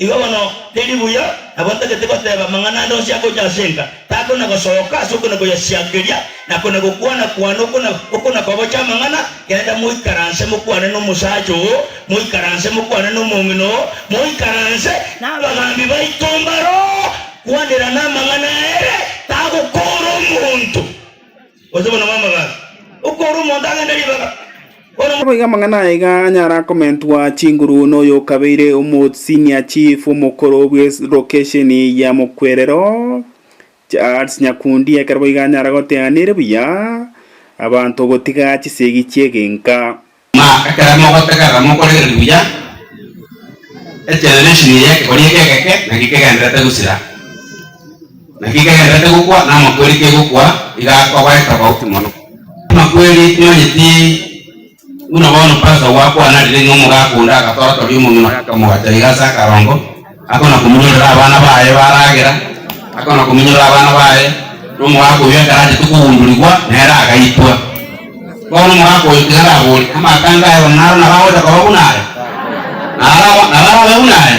igo bono teri buya abonta gete goteba mangana ndo cia koja senga tako na gosoka soko na goya siageria na kona gokwana kwano kona kobocha mangana kenda muikaranse mukwane no musajo muikaranse mukwane no mungino muikaranse na bagambi baitombaro kwanira na mangana ere tago koro muntu ozobona mama ga ukoro muntu agenda libaga Oiga mangana iga nyara comment wa chinguru no yo kabeire umu senior chief umukoro bwe location ya mukwerero Charles Nyakundi akarbo iga nyara goteanire buya abantu gotiga chisegi chegenka ma akaramo gotakara mukore buya generation yake keke na kikegenda tegusira na kikegenda tegukwa na mukori kegukwa iga kwa waita bauti mono makweli nyonyeti unaona pasa wako anadile ngomo gakunda akatora tori umuntu akamuhaja igasa karongo akona kumunyura abana baye baragira akona kumunyura abana baye rumu wako yekaraje tukundulirwa nera agayitwa bono mwako yikara boli kama kanga yo naro na bawo ta kwa bunare nara bunare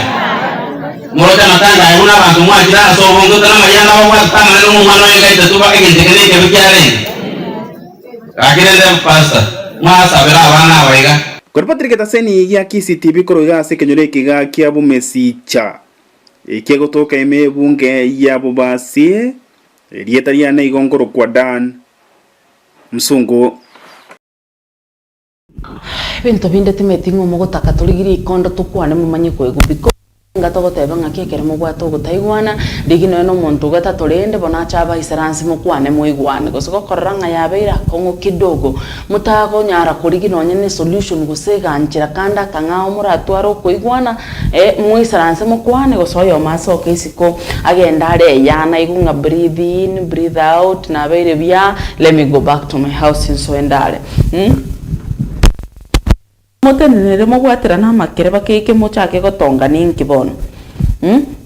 moroja matanga yuna bantu mwajira so bongo tana mayana wa tama no mwana yekaita tuba egentekene ke bikyale akirende pasta mwasabira abana baiga Kwa Patrick Taseni ya KCTV koroga sekenyore kiga kia bumesicha ikiego toka ime bunge ya bubasi rietaria na igongoro kwa Dan Msungu bintu binde timetingo mogotaka tuligiri ikondo tukwane mumanye kwegubiko ngato goteba ngakekere mugwato gutaigwana digino no muntu gata torende bona chaba isaransi mukwane muigwane gosoko koranga yabeira kongo kidogo mutago nyara kurigino nyene solution gusega anchira kanda kangao muratwaro kuigwana muisaransi mukwane gosoyo maso kesiko agenda are yana igunga breathe in breathe out na beire bia let me go back to my house in Soendale motenere mogwatira na makere bakeke mochake gotonga ninki bono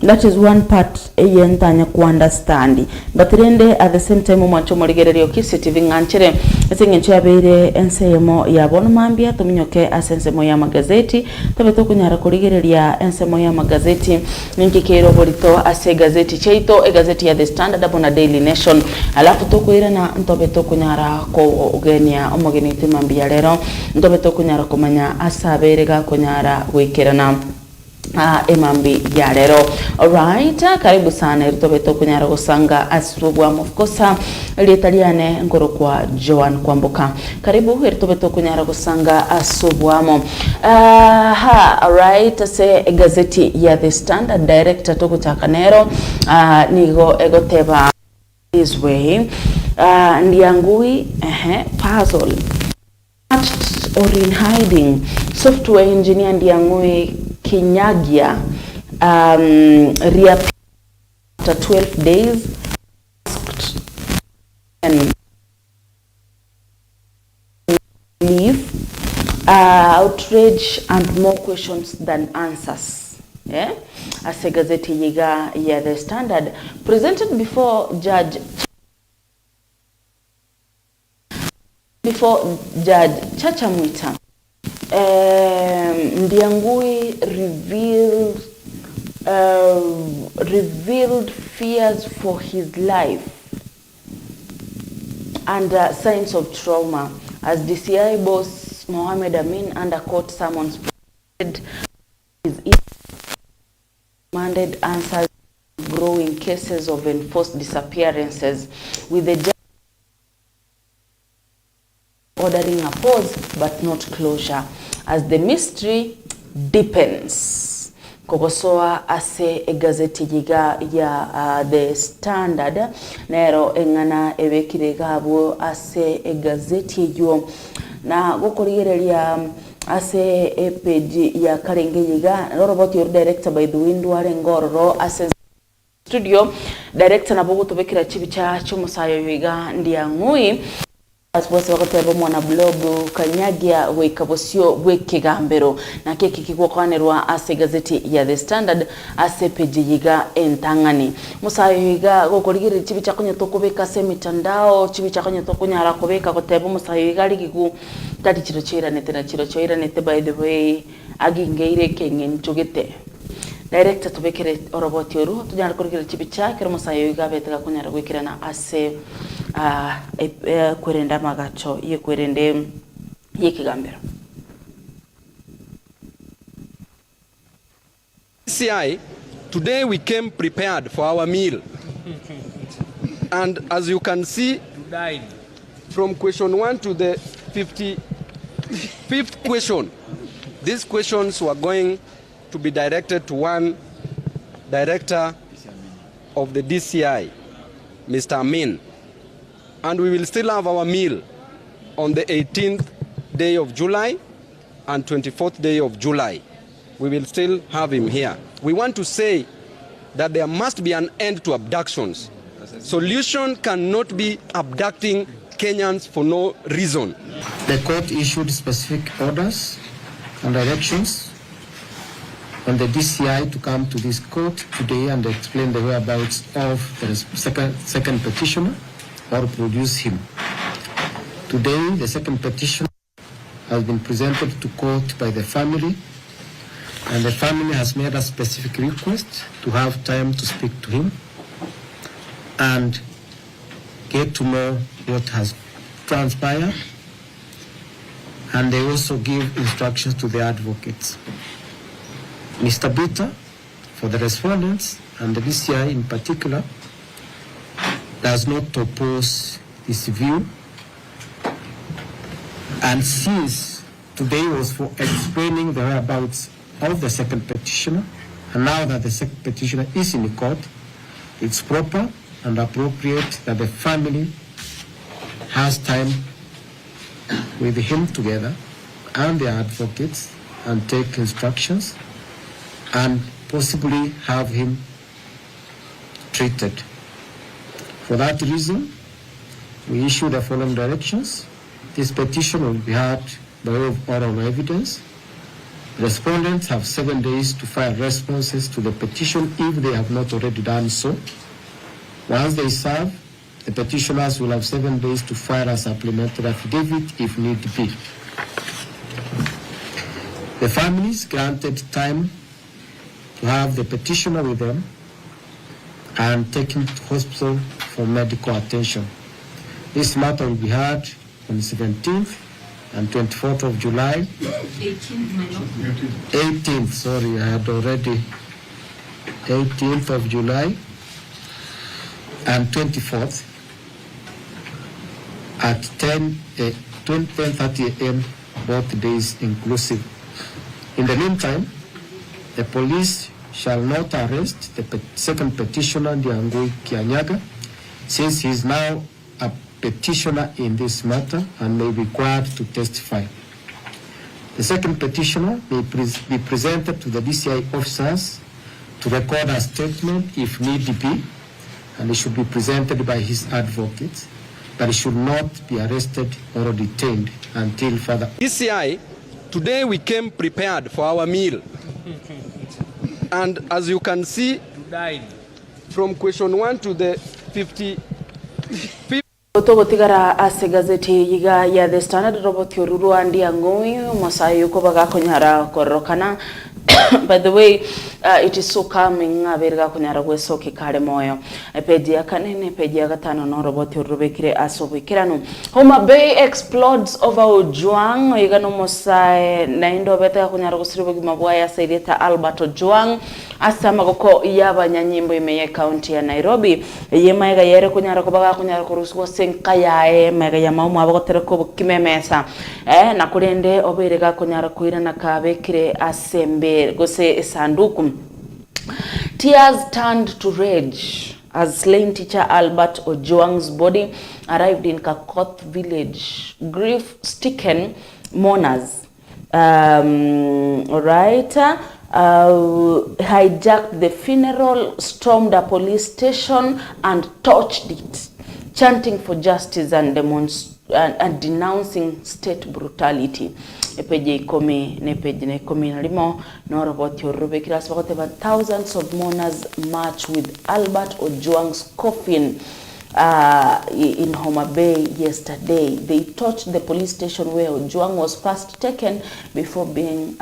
that is one part eyentanya ku understand but rende at the same time mwacho morigererio KCTV nganchere esengencho yabeire ensemo ya bono mambia tuminyoke asensemo ya magazeti tabeto kunyara kurigereria ensemo ya magazeti ninki kero borito ase gazeti cheito gazeti ya The Standard abona Daily Nation alafu tokuira na ntobeto kunyara ko ugenia omogeni timambia lero ntobeto kunyara kumanya asaberega kunyara gwikirana emambi ya lero. Alright, karibu sana iritobeto kunyara gusanga asubwa mufkosa lietaliane ngoro kwa Joan Kwamboka. Karibu iritobeto kunyara gusanga asubwamo. Alright, se gazeti ya The Standard director tokuchakanero nigo egoteba this way. Ndiangui puzzle or in hiding. Software engineer Ndiangui Kinyagia reappeared after 12 days and leave, outrage and more questions than answers. Yeah, as a gazette yiga ya The Standard presented before Judge Chachamwita. Ndiangui revealed fears for his life and signs of trauma as DCI boss Mohammed Amin under court summons his demanded answers growing cases of enforced disappearances with the judge ordering a pause but not closure as the mystery deepens. Kogosoa ase gazeti yiga ya The Standard nero engana ebekire gabo ase gazeti yo na gukorigereria ase page ya Karenge yiga robot your director by the wind ware ngororo ase studio director na bogo tobekira chibicha cyumusayo yiga Ndiangui asbose bakoteba mwana blog kanyagia wekabosio wekigambero na keke kigwokanirwa ase gazeti ya The Standard ase page yiga entangani musayo yiga gokorigire chibi chakonyeto kubeka se mitandao chibi chakonyeto kunyara kubeka koteba musayo yiga ligigu tati chiro chira nete na chiro chira nete by the way agingeire kengen chugete director tubekere oroboti oru tujana kurikira chibicha kero musayo igabetega kunyara gwikirana ase kwerenda magacho ye kwerende ye kigambero. CI, today we came prepared for our meal. And as you can see, from question 1 to the 55th question, these questions were going to be directed to one director of the DCI, Mr. Amin. And we will still have our meal on the 18th day of July and 24th day of July. We will still have him here. We want to say that there must be an end to abductions. Solution cannot be abducting Kenyans for no reason. The court issued specific orders and directions on the DCI to come to this court today and explain the whereabouts of the second petitioner or produce him. Today, the second petitioner has been presented to court by the family, and the family has made a specific request to have time to speak to him and get to know what has transpired, and they also give instructions to the advocates. Mr. Bitter, for the respondents and the DCI in particular, does not oppose this view, and since today was for explaining the whereabouts of the second petitioner, and now that the second petitioner is in the court, it's proper and appropriate that the family has time with him together and the advocates and take instructions and possibly have him treated. For that reason, we issue the following directions. This petition will be heard by way of oral evidence. Respondents have 7 days to file responses to the petition if they have not already done so. Once they serve, the petitioners will have 7 days to file a supplementary affidavit if need be. The families granted time to have the petitioner with them and take him to hospital for medical attention. This matter will be heard on the 17th and 24th of July. 18th, sorry, I had already. 18th of July and 24th at 10:30 a.m. both days inclusive. In the meantime, the police shall not arrest the second petitioner, Ndiangui Kianyaga, since he is now a petitioner in this matter and may be required to testify. The second petitioner may be presented to the DCI officers to record a statement if need be, and it should be presented by his advocate, but he should not be arrested or detained until further. DCI, today we came prepared for our meal. And as you can see, from question 1 to the 55th. Otogotigara ase gazeti yiga ya The Standard roboti oruru andi angoi mosayo ko baga konyara korokana. By the way, it is so calming aberga kunyara gwesoke kare moyo. Page ya kanene, page ya gatano no roboti orubekire asobikirano. Homa Bay explodes over Ojwang yiga no mosae na indo beta kunyara gusiribo gimabwaya Saideta Albert Ojwang asama goko yabanyanyimbo imeye county ya Nairobi yema yiga yere kunyara ko baga kunyara koruswa senkayae mega ya maumu abagotere ko kimemesa na kurende oberega kunyara kuira na kabekire asembe gose sanduku. Tears turned to rage as slain teacher Albert Ojwang's body arrived in Kakoth village. Grief-stricken mourners hijacked the funeral, stormed a police station and torched it, chanting for justice and denouncing state brutality. Epeje ikomi nepejine ikomi nalimo no roboti orubekira sabagote thousands of mourners march with Albert Ojwang's coffin in Homa Bay yesterday. They touched the police station where Ojwang was first taken before being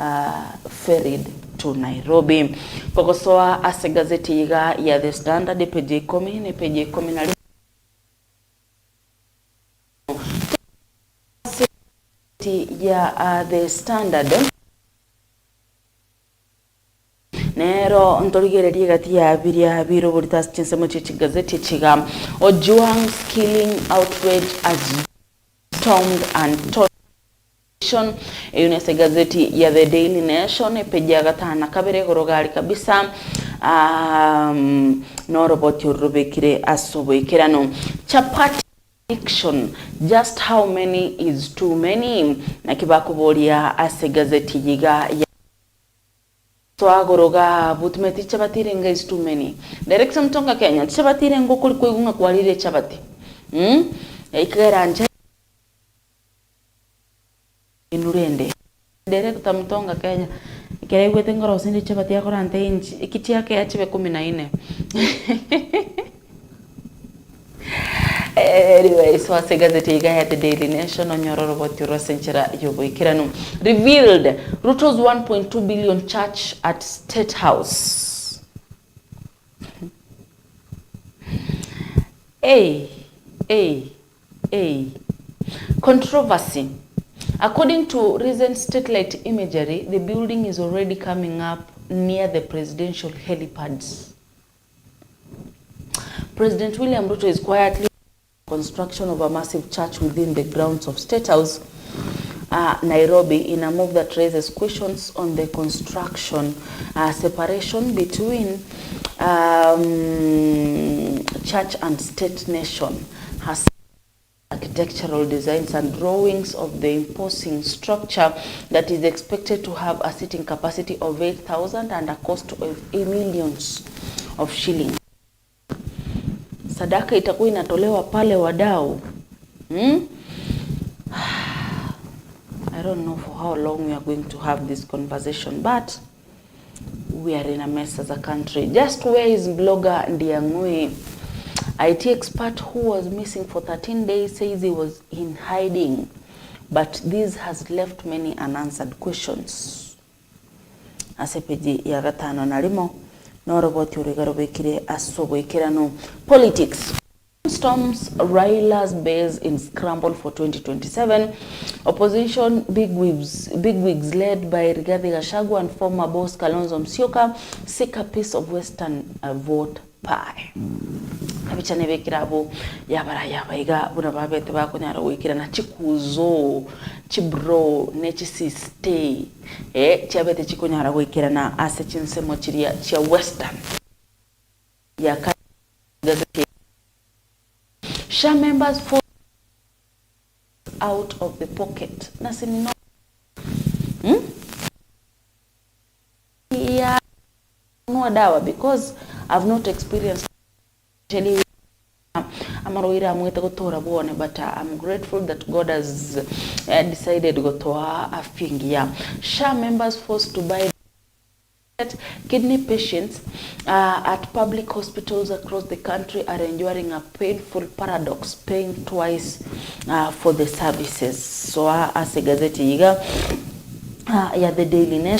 ferried to Nairobi. Kokosoa ase gazeti yiga ya The Standard page 10 ne page 10 ya The Standard nero ntorigererie gati ya biria biro buritas chinsemo chichi gazeti chiga Ojwang's killing outrage as stormed and tortured. Yunese gazeti ya The Daily Nation page ya gatana kabere gorogari kabisa no robot yorubekire asoboikerano chapati addiction, just how many is too many. Na kibakubolia ase gazeti yiga ya twagoroga butumeti chabati renga is too many. Director Mtonga Kenya chabati rengo kuli kuigunga kwalire chabati ikera nje inurende. Director Mtonga Kenya ikera igwete ngoro sindi chabati yako rante inchi ikiti yake yachibe 14. Anyway, so as a gazette at the Daily Nation on your robot senchera yoboikiranu revealed Ruto's 1.2 billion church at State House. Controversy. According to recent satellite imagery, the building is already coming up near the presidential helipads. President William Ruto is quietly construction of a massive church within the grounds of State House, Nairobi, in a move that raises questions on the construction separation between church and state nation. Has architectural designs and drawings of the imposing structure that is expected to have a seating capacity of 8,000 and a cost of millions of shillings. Sadaka itakuwa inatolewa pale wadau. I don't know for how long we are going to have this conversation, but we are in a mess as a country. Just where is blogger Ndiangui? IT expert who was missing for 13 days says he was in hiding, but this has left many unanswered questions. Asepeji ya gatano narimo no robot yurigarobekire asoboikerano. Politics. Storms Raila's base in scramble for 2027. Opposition bigwigs led by Rigathi Gachagua and former boss Kalonzo Musyoka seek a piece of Western vote pie. Abichane bekirabo yabaiga buna babete bakunyara wikira na chikuzo chibro nechisiste chabete chikunyara wikira na ase chinsemo chiria cha Western ya gazeti. SHA members fall out of the pocket. Nasini no. Yeah, no dawa because I've not experienced but I'm grateful that God has decided gotoa afingia. SHA members forced to buy kidney patients at public hospitals across the country are enduring a painful paradox, paying twice for the services. So as a gazeti yiga ya The Daily Nation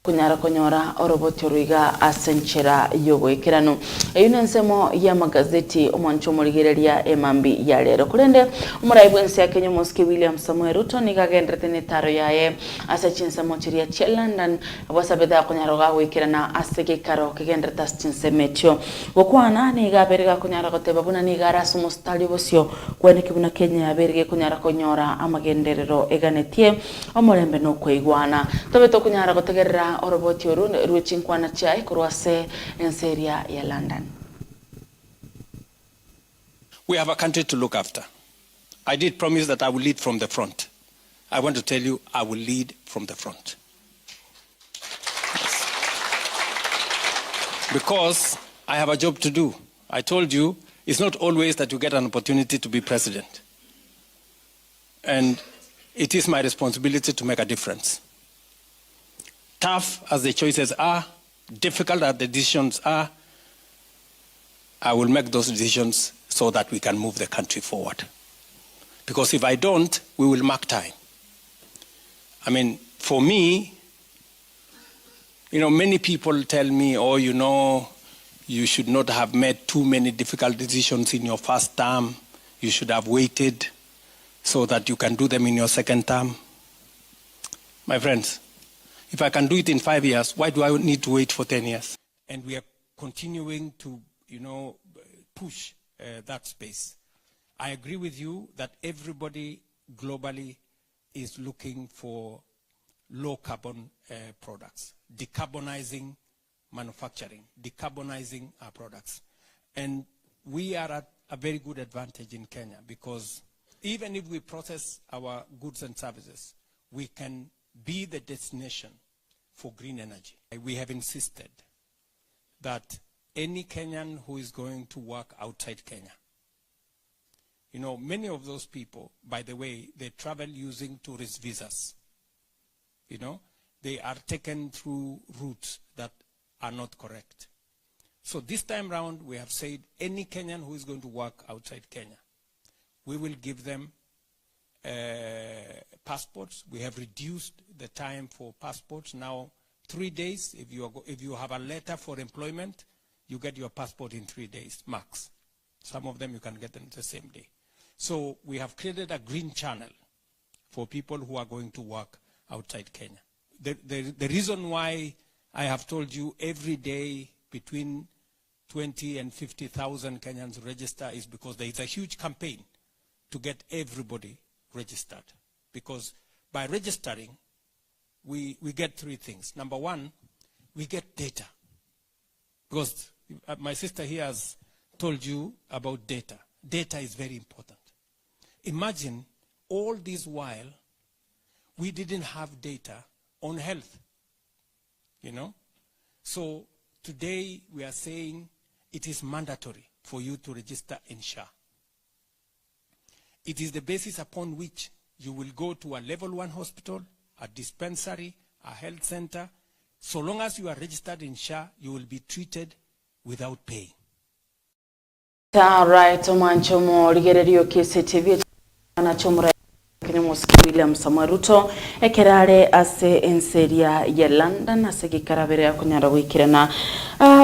kunyara konyora orobotoruiga asenchera yogo ikirano eyune nsemo ya magazeti omwancho murigereria emambi ya lero kulende umuraibu ensi ya Kenya Moski William Samuel Ruto nikagendrete netaro yae asachinsa chiria che London abasabeda kunyaroga wikirana asege karo kigendreta chinsemetyo gokwana nigaberega kunyara goteba buna nigara sumustali bosyo kwene kibuna Kenya yaberege kunyara konyora amagenderero eganetie omurembe no kwigwana tobeto kunyara gotegerera oroboti ruchinkwana chai kurwase enseria ya London. We have a country to look after. I did promise that I will lead from the front. I want to tell you, I will lead from the front. Yes. Because I have a job to do. I told you, it's not always that you get an opportunity to be president. And it is my responsibility to make a difference. Tough as the choices are, difficult as the decisions are, I will make those decisions so that we can move the country forward. Because if I don't, we will mark time. I mean, for me, Many people tell me, you should not have made too many difficult decisions in your first term. You should have waited so that you can do them in your second term. My friends, if I can do it in 5 years, why do I need to wait for 10 years? And we are continuing to, push that space. I agree with you that everybody globally is looking for low carbon products, decarbonizing manufacturing, decarbonizing our products. And we are at a very good advantage in Kenya because even if we process our goods and services, we can be the destination for green energy. We have insisted that any Kenyan who is going to work outside Kenya, many of those people, by the way, they travel using tourist visas. They are taken through routes that are not correct. So this time round, we have said any Kenyan who is going to work outside Kenya, we will give them passports. We have reduced the time for passports. Now, 3 days. If you have a letter for employment, you get your passport in 3 days, max. Some of them you can get them the same day. So we have created a green channel for people who are going to work outside Kenya. The reason why I have told you every day between 20 and 50,000 Kenyans register is because there is a huge campaign to get everybody registered. Because by registering, we get 3 things. Number one, we get data. Because my sister here has told you about data. Data is very important. Imagine all this while we didn't have data on health. So today we are saying it is mandatory for you to register in SHA. It is the basis upon which you will go to a level 1 hospital, a dispensary, a health center. So long as you are registered in SHA, you will be treated without paying. Right, Omanchomo, Rigerio KCTV, Anachomra. William Samaruto ekerare ase enseria ya London ase gikarabere akunyara wikirana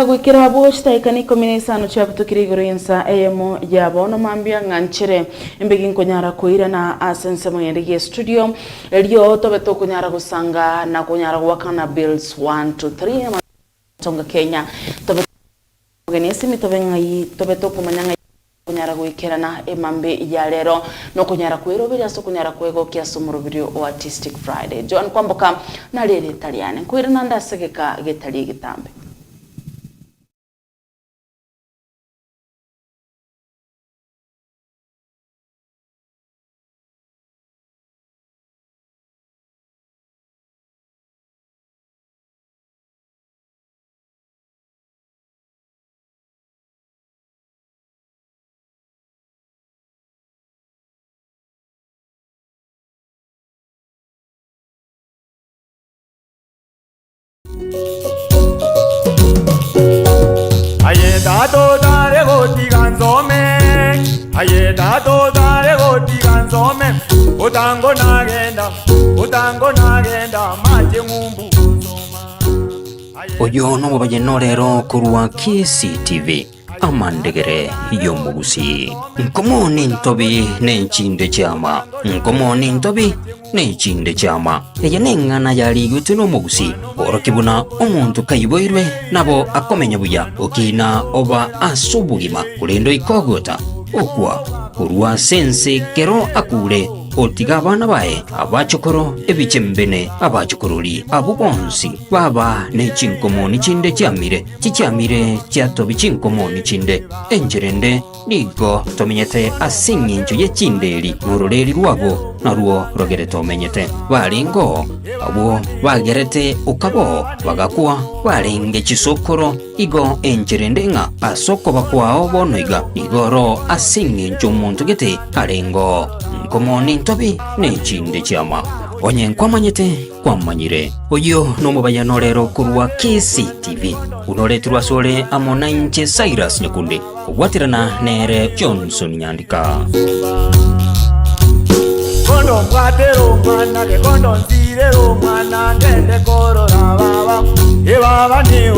gwikira bosta ikaniko minisano chabutukiri gurinsa emo ya bono mambia nganchere imbegi kunyara kuirana asense moyendige studio elio tobeto kunyara gusanga na kunyara wakana bills 1 to 3 tonga Kenya tobeto genesi mitobengai tobeto kumanyanga kunyara gwikirana emambe ya lero no kunyara kwirobira so kunyara kwego kiaso murubiro o Artistic Friday Joan Kwamboka na lele Italiane kwirana ndasegeka getali gitambe Ayeda dare goti ganzome utango nagenda maje ngumbu oyo no bajenno rero kurwa KCTV amandegere yomugusi nkomoni ntobi nenchinde chama nkomoni ntobi nenchinde chama eyenengana yali gutuno mugusi orokibuna omuntu kayiboirwe nabo akomenya buya okina oba asubugima kulendo ikogota okwa kurwa sense kero akure otiga abana bae abachokoro ebichembene abachokoroli abubonsi baba nechinkomoni chinde chiamire chiatobi chinkomoni chinde enjerende nigo tomenyete asingincho yechindeli nororeli rwabo naruo rogerete omenyete balingo abo bagerete ukabo bagakua balenge chisokoro igo enjerende nga asoko bakwao bonoiga igoro asingincho muntu gete alengo nkomoni ntobi nechinde chiama onye nkwamanyete kwamanyire oyo nomubayano lero kurwa KCTV unoletirwa sole amona inche Cyrus Nyakunde ogwatirana nere Johnson Nyandika Kekondo mpwatero mwana, kekondo nzirero mwana, ngende korora baba. Baba ni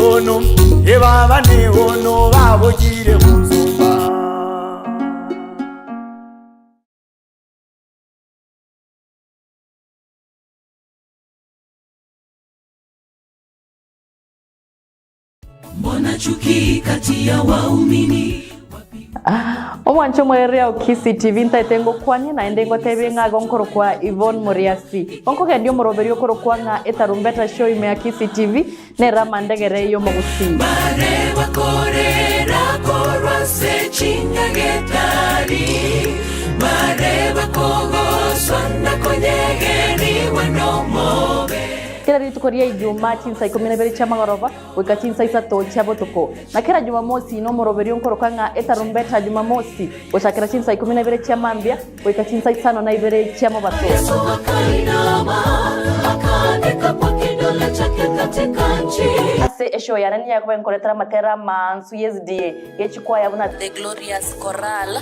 ono, babugire musumba. Mbona chuki kati ya waumini? Omwancho mwerea Kisi TV ntaitengo kwani na endengo tebe nga gonkoro kwa Yvonne Moriasi. Onko kendio moroberio koro kwa nga etarumbeta show ime ya Kisi TV ne ramandegere yo mogusi. Mare bakorera korwa se chinyagetari. Mare bakogoswa na konyegeri wanomobe. Kila ritu koria Ijumaa chinsa 12 cha magoroba wika chinsa 3 cha botuko na kila Jumamosi no moroberio nkoro kanga etarumbeta Jumamosi ushakira chinsa 12 cha mambia wika chinsa 5 na 2 cha mabato ase esho ya nani yakoba nkoretera matera mansu yesda yechikwa yabuna The Glorious Choral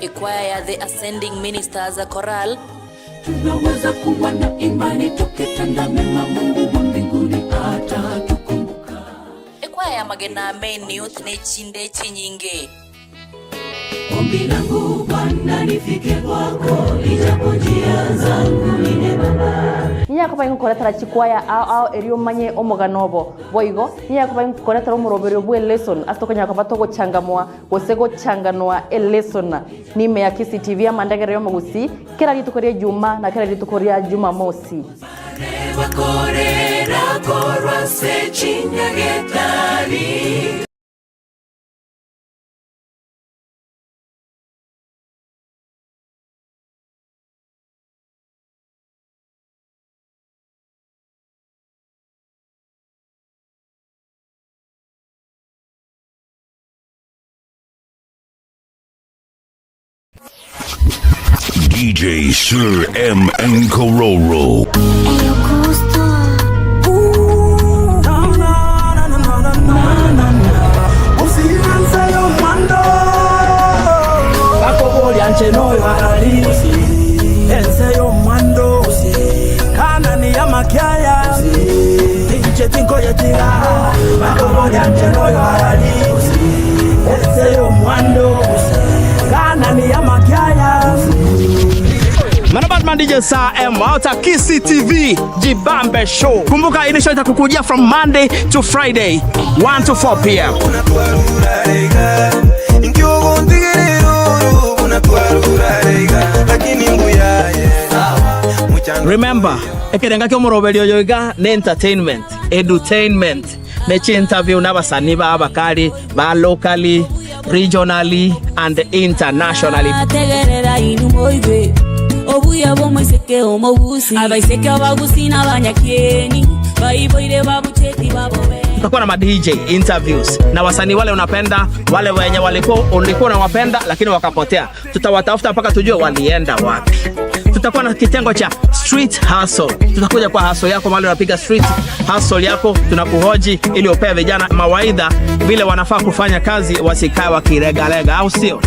Ikwaya ya The Ascending Ministers a Choral. Tunaweza kuwa na imani tukitenda mema, Mungu wa mbinguni atatukumbuka. Ikwaya ya Magena Main Youth ne chinde chinyinge. Ombi langu Bwana nifike kwako, ijapo njia zangu ni nyembamba. Niyakoba nkoretera chikwaya ao erio manye omoganobo boigo niyakoba nkoretera umuroberio bwe lesson astoko nyakoba togo changamwa gosego changanwa lesson nime ya Kisi TV amandagere yo mugusi kila ritukoria Juma na kila ritukoria Jumamosi Bakorera korwa se chinyagetari. DJ Sir M. Nkororo. Manabadman DJ Sir M out at Kisi TV Jibambe Show. Kumbuka ini show itakukujia from Monday to Friday 1 to 4 p.m. Remember, ekerenga kyo moroberio yoiga ne entertainment, edutainment, ne interview n'abasani b'abakali ba locally, regionally and internationally. Obuya bomweseke omubusi abaiseke abagusi n'abanyakieni bayiboire babucheti babobe. Tutakuwa na DJ interviews na wasanii wale unapenda, wale wenye ulikuwa unawapenda lakini wakapotea. Tutawatafuta mpaka tujue walienda wapi. Tutakuwa na kitengo cha street hustle. Tutakuja kwa hustle yako mahali unapiga street hustle yako, tunakuhoji ili upewe vijana mawaidha vile wanafaa kufanya kazi, wasikae wakiregalega, au sio?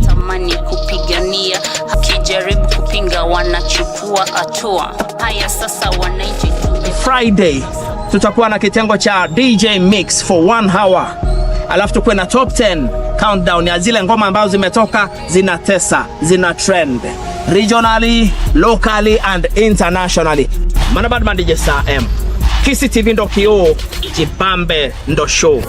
Tamani kupigania akijaribu kupinga wanachukua hatua. Haya sasa wananchi Friday tutakuwa na kitengo cha DJ mix for 1 hour. Alafu tukuwe na top 10 countdown ya zile ngoma ambazo zimetoka, zinatesa, zina trend regionally, locally and internationally. Manabadman DJ Sir M. Kisi TV ndo kioo, Jibambe ndo show.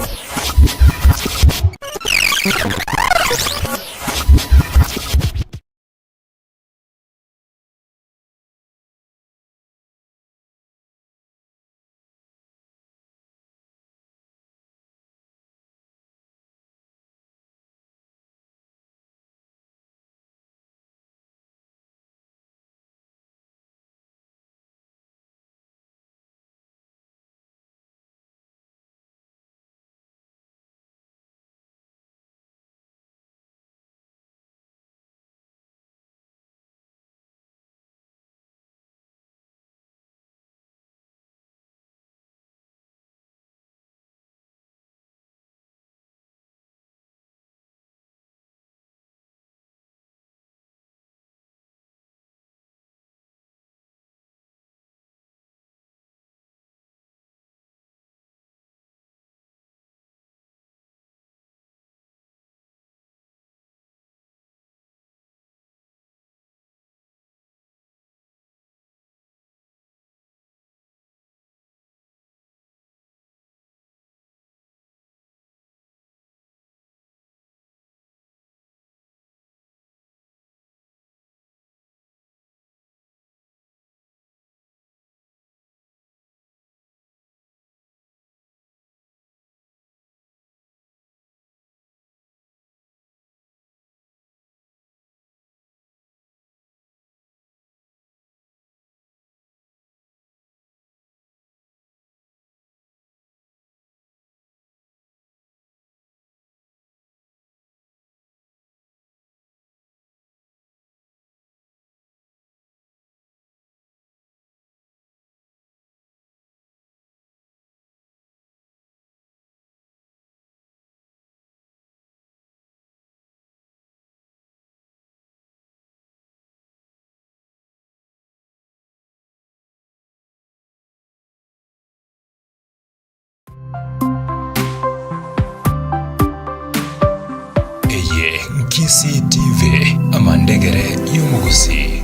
Kisii TV amandegere y'umuguzi.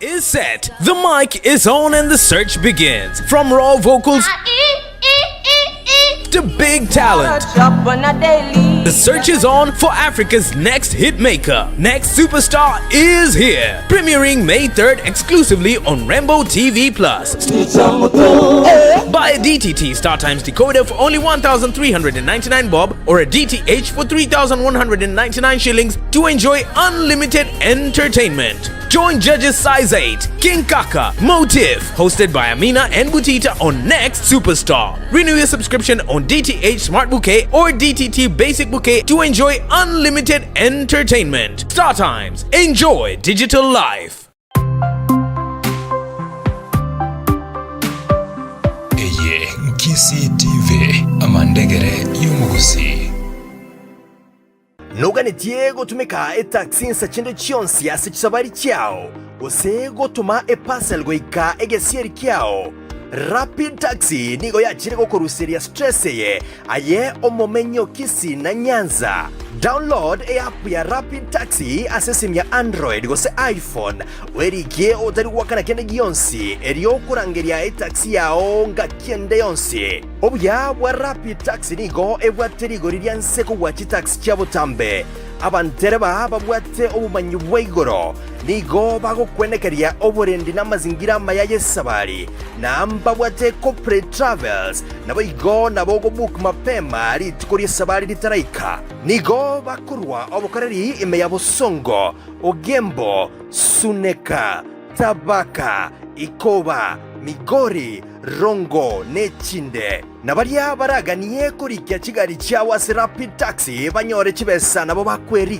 Is set, the mic is on and the search begins. From raw vocals to big talent, the search is on for Africa's next hit maker. Next Superstar is here, premiering May 3rd exclusively on Rainbow TV+. Buy a DTT StarTimes decoder for only 1,399 bob or a DTH for 3,199 shillings to enjoy unlimited entertainment. Join judges Size 8, King Kaka, Motive, hosted by Amina and Butita on Next Superstar. Renew your subscription on DTH Smart Bouquet or DTT Basic Bouquet to enjoy unlimited entertainment. StarTimes, enjoy digital life. Eye Kisii TV amandegere y'umuguzi. Nuganitie gutumika taxi nsachindo chionsi asichisabari kyao ose gutuma parcel goika egesieri kyao. Rapid Taxi nigo yachire gukurusiria stress ye aye omomenyo Kisii na Nyanza. Download app ya Rapid Taxi asesimu ya Android gose iPhone werigie otari wakana kende gionsi erio kurangeria taxi yao nga kiende yonsi. Obuya bwa Rapid Taxi nigo ebwateri riria nseko wachi taxi kyabo tambe. Abantereba babwate obumanyi bweigoro nigo bagokwenekeria oburendi n'amazingira mayaye sabari na mbabwate corporate travels nabo igo nabo go book mapema ritukuri sabari litaraika nigo bakurwa obukareri ime ya Busongo, Ogembo, Suneka, Tabaka, Ikoba, Migori, Rongo, Nechinde. Nabaria baraganiye kurikia chigari chawa Rapid Taxi banyore chibesa nabo bakweri